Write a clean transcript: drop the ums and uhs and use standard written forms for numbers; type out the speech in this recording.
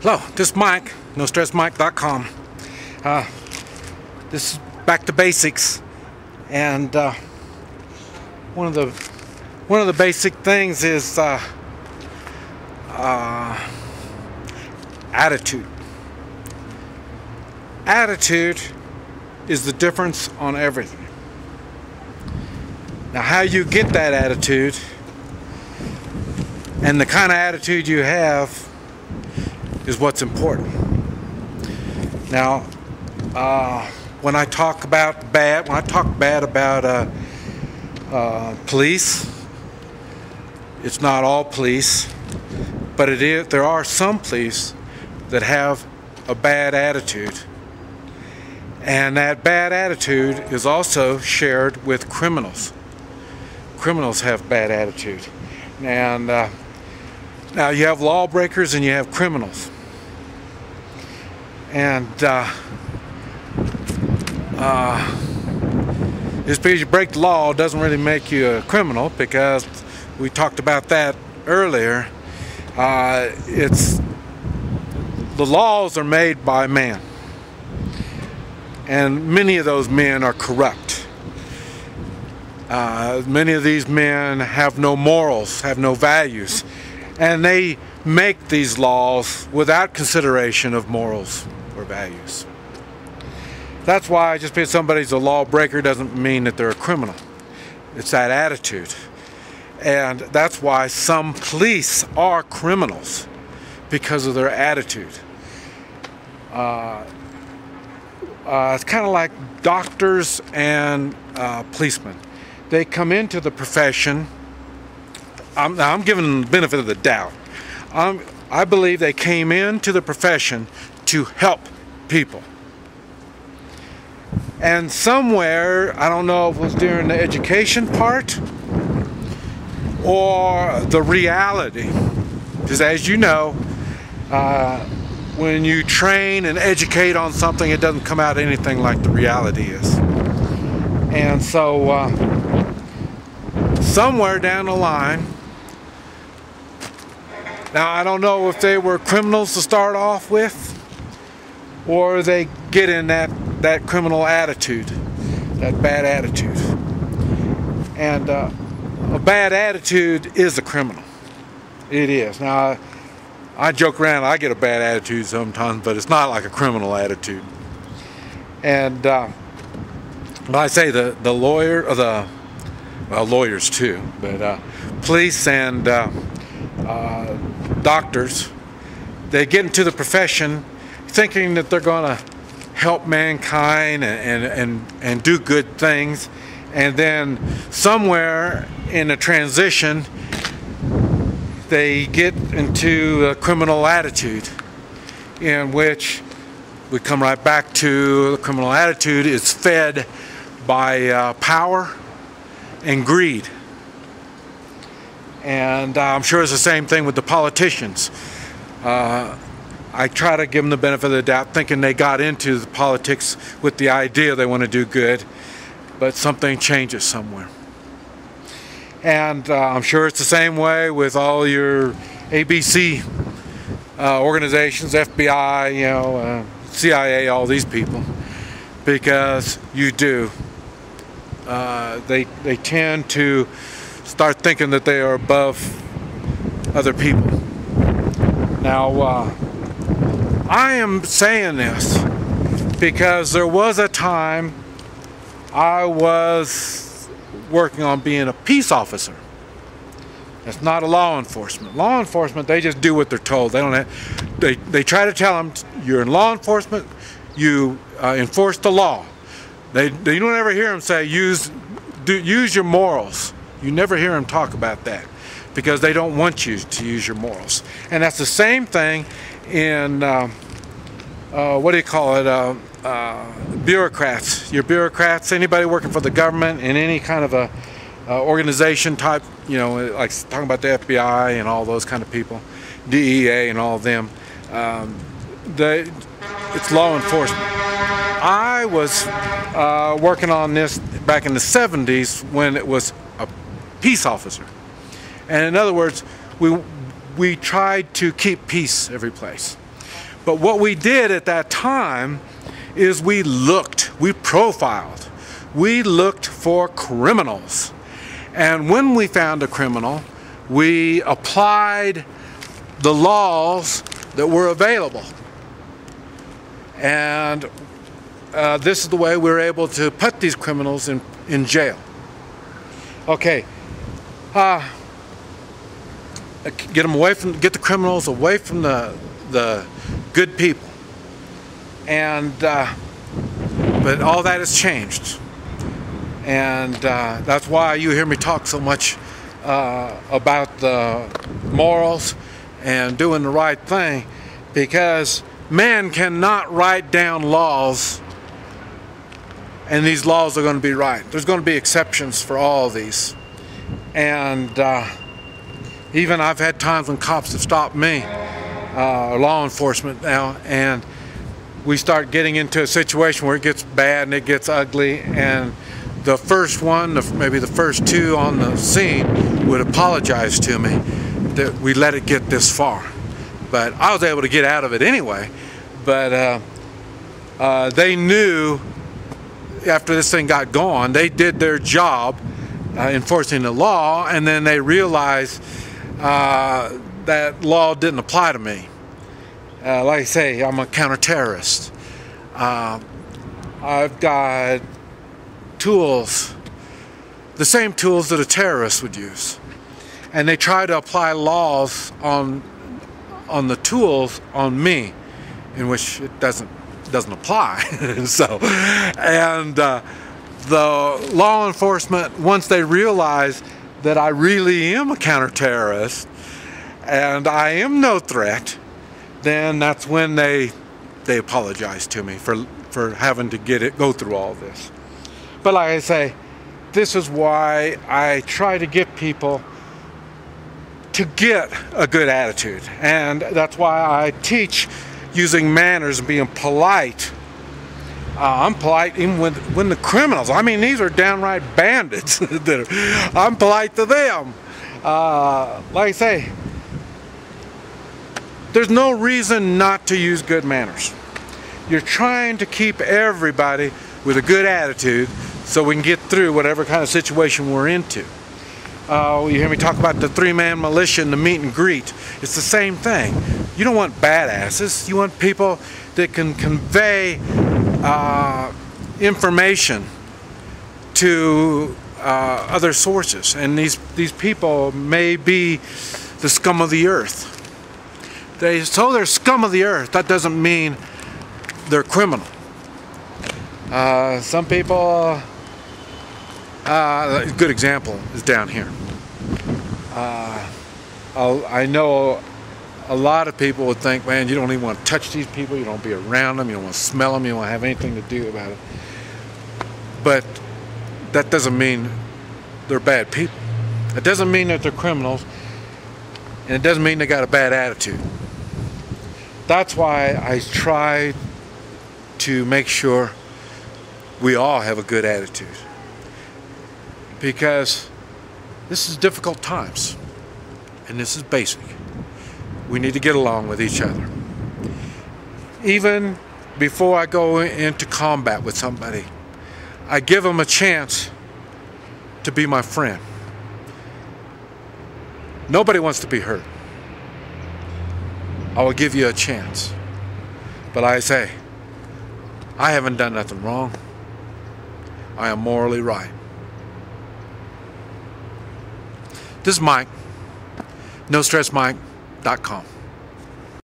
Hello, this is Mike, NoStressMike.com. This is back to basics, and one of the basic things is attitude. Attitude is the difference on everything. Now, how you get that attitude and the kind of attitude you have is what's important. Now, when I talk bad about police, it's not all police, but there are some police that have a bad attitude, and that bad attitude is also shared with criminals. Criminals have bad attitude, and now you have lawbreakers and you have criminals. And just because you break the law doesn't really make you a criminal, because we talked about that earlier. The laws are made by man, and many of those men are corrupt. Many of these men have no morals, have no values, and they make these laws without consideration of morals or values. That's why just because somebody's a lawbreaker doesn't mean that they're a criminal. It's that attitude. And that's why some police are criminals, because of their attitude. It's kind of like doctors and policemen. They come into the profession. I'm giving them the benefit of the doubt. I believe they came into the profession to help people. And somewhere, I don't know if it was during the education part or the reality, because as you know, when you train and educate on something, it doesn't come out anything like the reality is. And so somewhere down the line, now I don't know if they were criminals to start off with, or they get in that criminal attitude, that bad attitude. And a bad attitude is a criminal. It is. Now, I joke around, I get a bad attitude sometimes, but it's not like a criminal attitude. And when I say the lawyer, or well, lawyers too, but police and doctors, they get into the profession thinking that they're going to help mankind and do good things, and then somewhere in a transition they get into a criminal attitude, in which we come right back to the criminal attitude is fed by power and greed. And I'm sure it's the same thing with the politicians. I try to give them the benefit of the doubt, thinking they got into the politics with the idea they want to do good, but something changes somewhere. And I'm sure it's the same way with all your ABC organizations, FBI, CIA, all these people, because you do. They tend to start thinking that they are above other people. Now, I am saying this because there was a time I was working on being a peace officer. That's not a law enforcement. Law enforcement, they just do what they're told. They don't have, they try to tell them, you're in law enforcement, you enforce the law. You don't ever hear them say use your morals. You never hear them talk about that, because they don't want you to use your morals. And that's the same thing in what do you call it? Bureaucrats. Your bureaucrats, anybody working for the government in any kind of a organization type, like talking about the FBI and all those kind of people, DEA and all of them. It's law enforcement. I was working on this back in the 70s when it was a peace officer. And in other words, we tried to keep peace every place. But what we did at that time is we profiled. We looked for criminals. And when we found a criminal, we applied the laws that were available. And this is the way we were able to put these criminals in jail. Okay, get the criminals away from the good people. And but all that has changed. And that's why you hear me talk so much about the morals and doing the right thing, because man cannot write down laws and these laws are going to be right. There's going to be exceptions for all of these. And even I've had times when cops have stopped me, law enforcement now, and we start getting into a situation where it gets bad and it gets ugly, and the first one, maybe the first two on the scene would apologize to me that we let it get this far. But I was able to get out of it anyway. But they knew after this thing got going, they did their job enforcing the law, and then they realized that law didn't apply to me. Like I say, I'm a counter-terrorist. I've got tools, the same tools that a terrorist would use, and they try to apply laws on the tools on me, in which it doesn't apply. So, and the law enforcement, once they realize that I really am a counter-terrorist and I am no threat, then that's when they apologize to me for having to go through all this. But like I say, this is why I try to get people to get a good attitude, and that's why I teach using manners and being polite. I'm polite even when the criminals, I mean, these are downright bandits. I'm polite to them. Like I say, there's no reason not to use good manners. You're trying to keep everybody with a good attitude so we can get through whatever kind of situation we're into. You hear me talk about the three-man militia and the meet and greet. It's the same thing. You don't want badasses. You want people that can convey information to other sources. And these people may be the scum of the earth. They're scum of the earth. That doesn't mean they're criminal. Some people, a good example is down here. I know a lot of people would think, man, you don't even want to touch these people, you don't be around them, you don't want to smell them, you don't want to have anything to do about it. But that doesn't mean they're bad people. It doesn't mean that they're criminals, and it doesn't mean they got a bad attitude. That's why I try to make sure we all have a good attitude, because this is difficult times, and this is basic. We need to get along with each other. Even before I go into combat with somebody, I give them a chance to be my friend. Nobody wants to be hurt. I will give you a chance. But I say, I haven't done nothing wrong. I am morally right. This is Mike, NoStressMike.com.